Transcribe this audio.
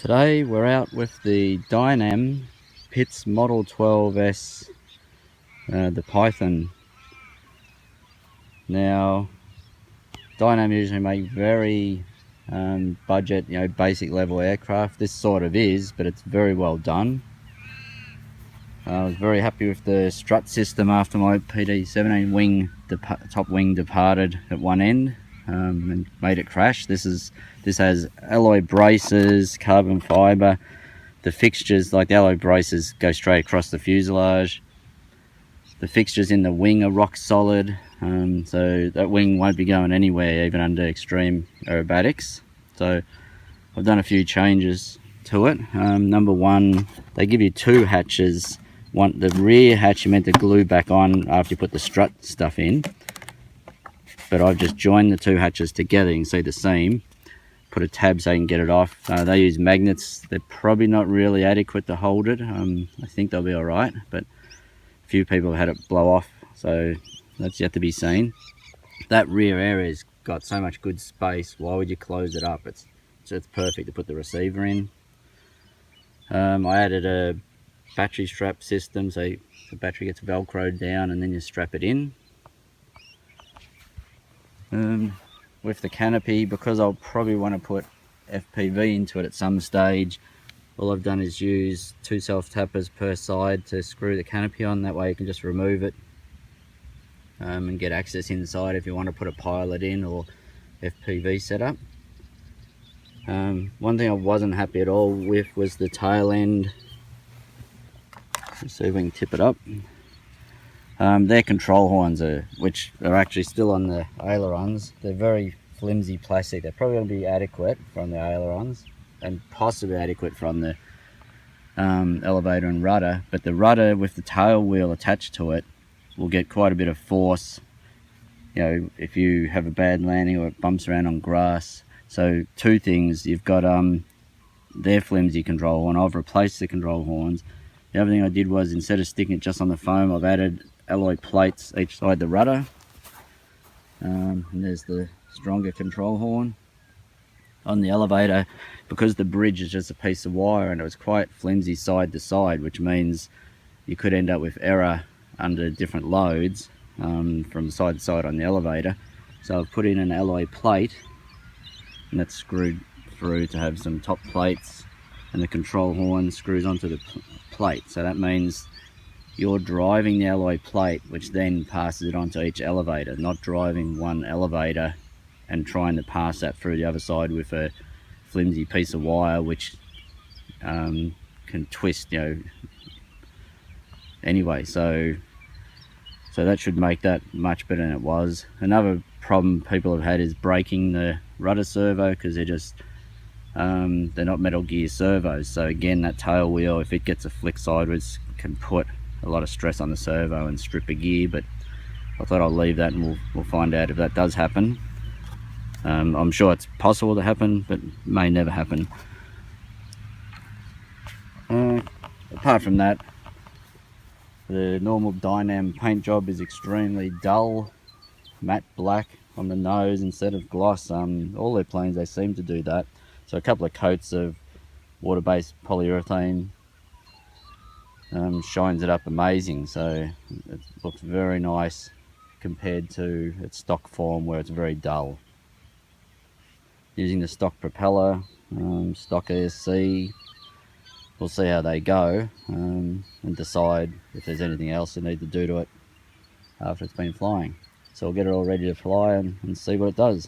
Today we're out with the Dynam Pitts Model 12S, the Python. Now, Dynam usually make very budget, basic level aircraft. This sort of is, but it's very well done. I was very happy with the strut system after my PD-17 wing, top wing departed at one end and made it crash. This has alloy braces, carbon fibre. The fixtures, like the alloy braces, go straight across the fuselage. The fixtures in the wing are rock solid, so that wing won't be going anywhere even under extreme aerobatics. So I've done a few changes to it. Number one, they give you two hatches. The rear hatch you meant to glue back on after you put the strut stuff in, but I've just joined the two hatches together. You can see the seam. Put a tab so you can get it off. They use magnets. They're probably not really adequate to hold it. I think they'll be all right, but a few people have had it blow off, so that's yet to be seen. That rear area's got so much good space. Why would you close it up? It's perfect to put the receiver in. I added a battery strap system, so the battery gets velcroed down and then you strap it in. With the canopy, because I'll probably want to put FPV into it at some stage, all I've done is use two self-tappers per side to screw the canopy on. That way you can just remove it and get access inside if you want to put a pilot in or FPV setup. One thing I wasn't happy at all with was the tail end. Let's see if we can tip it up. Their control horns, which are actually still on the ailerons, they're very flimsy plastic. They're probably going to be adequate from the ailerons and possibly adequate from the elevator and rudder, but the rudder with the tail wheel attached to it will get quite a bit of force, if you have a bad landing or it bumps around on grass. So two things: you've got their flimsy control horn. I've replaced the control horns. The other thing I did was, instead of sticking it just on the foam, I've added alloy plates each side the rudder, and there's the stronger control horn. On the elevator, because the bridge is just a piece of wire and it was quite flimsy side to side, which means you could end up with error under different loads from side to side on the elevator. So I've put in an alloy plate, and that's screwed through to have some top plates, and the control horn screws onto the plate. So that means you're driving the alloy plate, which then passes it onto each elevator, not driving one elevator and trying to pass that through the other side with a flimsy piece of wire, which can twist, anyway. So that should make that much better than it was. Another problem people have had is braking the rudder servo, because they're not Metal Gear servos. So again, that tail wheel, if it gets a flick sideways, can put a lot of stress on the servo and strip a gear. But I thought I'll leave that, and we'll find out if that does happen. I'm sure it's possible to happen, but may never happen. Apart from that, the normal Dynam paint job is extremely dull, matte black on the nose instead of gloss. All their planes, they seem to do that. So a couple of coats of water-based polyurethane shines it up amazing. So it looks very nice compared to its stock form, where it's very dull. Using the stock propeller, stock ESC, we'll see how they go and decide if there's anything else they need to do to it after it's been flying. So we'll get it all ready to fly and see what it does.